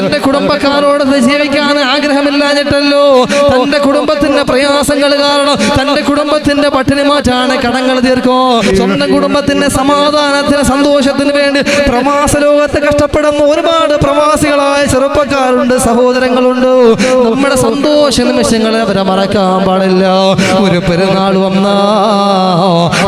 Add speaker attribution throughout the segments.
Speaker 1: തന്റെ കുടുംബക്കാരോട് ജീവിക്കാൻ ആഗ്രഹമില്ലാഞ്ഞിട്ടല്ലോ, തന്റെ കുടുംബത്തിന്റെ പ്രയാസങ്ങൾ കാരണം തന്റെ കുടുംബത്തിന്റെ പട്ടിണി മാറ്റാണ് കടങ്ങൾ തീർക്കോ, സ്വന്തം കുടുംബത്തിന്റെ സമാധാനത്തിന് സന്തോഷത്തിന് വേണ്ടി പ്രവാസ ലോകത്ത് കഷ്ടപ്പെടുന്ന ഒരുപാട് പ്രവാസികളായ ചെറുപ്പക്കാരുണ്ട്, സഹോദരങ്ങളുണ്ട്. നമ്മുടെ സന്തോഷ നിമിഷങ്ങളെ അവരെ മറക്കാൻ പാടില്ല. ഒരു പെരുന്നാൾ വന്നാ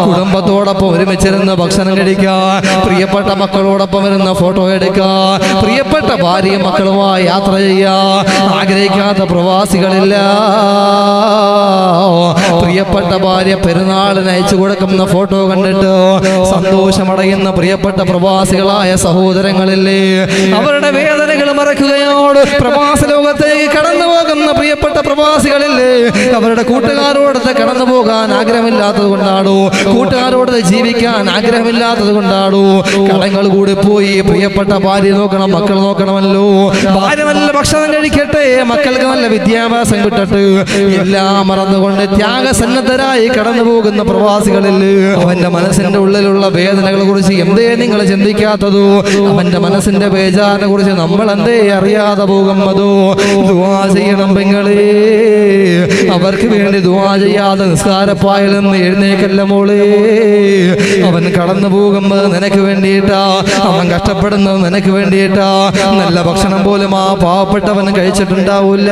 Speaker 1: കുടുംബത്തോടൊപ്പം ഒരുമിച്ചിരുന്ന് ഭക്ഷണം കഴിക്കാൻ, പ്രിയപ്പെട്ട മക്കളോടൊപ്പം ഇരുന്ന ഫോട്ടോ എടുക്കാൻ, പ്രിയപ്പെട്ട ഭാര്യയും മക്കളുമായി യാത്ര ചെയ്യാൻ ആഗ്രഹിക്കാത്ത പ്രവാസികളില്ല. പ്രിയപ്പെട്ട ഭാര്യ പെരുന്നാളിന് അയച്ചു കൊടുക്കുന്ന ഫോട്ടോ കണ്ടിട്ട് സന്തോഷമടയുന്ന പ്രിയപ്പെട്ട പ്രവാസികളായ സഹോദരങ്ങളില്ലേ, അവരുടെ വേദനകൾ മറക്കുകയോട് പ്രവാസ ലോകത്തേക്ക് കടന്നു പോകുന്ന പ്രിയപ്പെട്ട പ്രവാസികളില്ലേ, അവരുടെ കൂട്ടുകാരോടത്ത് കടന്നു പോകാൻ ആഗ്രഹമില്ലാത്തത് കൊണ്ടാണോ, കൂട്ടുകാരോടത്ത് ജീവിക്കാൻ ആഗ്രഹമില്ലാത്തത് കൊണ്ടാണോ കടങ്ങൾ കൂടി പോയി. പ്രിയപ്പെട്ട ഭാര്യ നോക്കണം, മക്കൾ നോക്കണമല്ലോ, ഭാര്യ നല്ല ഭക്ഷണം കഴിക്കട്ടെ, മക്കൾക്ക് നല്ല വിദ്യാഭ്യാസം കിട്ടട്ടെ, എല്ലാം മറന്നുകൊണ്ട് ത്യാഗസന്നദ്ധരായി കടന്നു പോകുന്ന പ്രവാസികളില്ലേ, അവന്റെ മനസ്സിന്റെ ഉള്ളിലുള്ള വേദനകളെ കുറിച്ച് എന്തേ നിങ്ങൾ ചിന്തിക്കാത്തതോ, അവന്റെ മനസ്സിന്റെ ബേജാറിനെ കുറിച്ച് നമ്മൾ എന്തേ അറിയാതെ പോകുന്നതോ. ദുആ ചെയ്യണം പെങ്ങളെ, അവർക്ക് വേണ്ടി ദുആ ചെയ്യാതെ നിസ്കാരപ്പായിൽ നിന്ന് എഴുന്നേക്കല്ല മോളെ. അവൻ കടന്നു പോകുന്നത് നിനക്ക് വേണ്ടിയിട്ടാ, അവൻ കഷ്ടപ്പെടുന്നത് നിനക്ക് വേണ്ടിയിട്ടാ. നല്ല ഭക്ഷണം പോലും ആ പാവപ്പെട്ടവൻ കഴിച്ചിട്ടുണ്ടാവില്ല.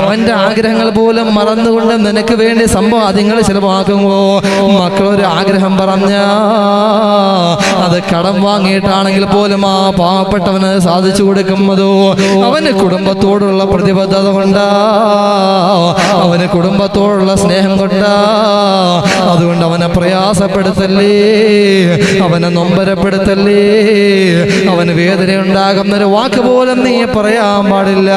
Speaker 1: അവന്റെ ആഗ്രഹങ്ങൾ പോലും മറന്നുകൊണ്ട് നിനക്ക് വേണ്ടി സമ്പാദ്യങ്ങൾ ചിലവാക്കുമ്പോ മക്കളൊരു ആഗ്രഹം പറഞ്ഞ അത് കടം വാങ്ങിയിട്ടാണെങ്കിൽ പോലും ആ പാവപ്പെട്ടവന് സാധിച്ചു കൊടുക്കുന്നതോ അവന് കുടുംബത്തോടുള്ള പ്രതിബദ്ധത കൊണ്ടാ, അവന് കുടുംബത്തോടുള്ള സ്നേഹം കൊണ്ടാ. അതുകൊണ്ട് അവനെ പ്രയാസപ്പെടുത്തല്ലേ, അവനെ നൊമ്പരപ്പെടുത്തല്ലേ, അവന് വേദന ഉണ്ടാകുന്നൊരു വാക്ക് പോലും നീ പറയാൻ പാടില്ല.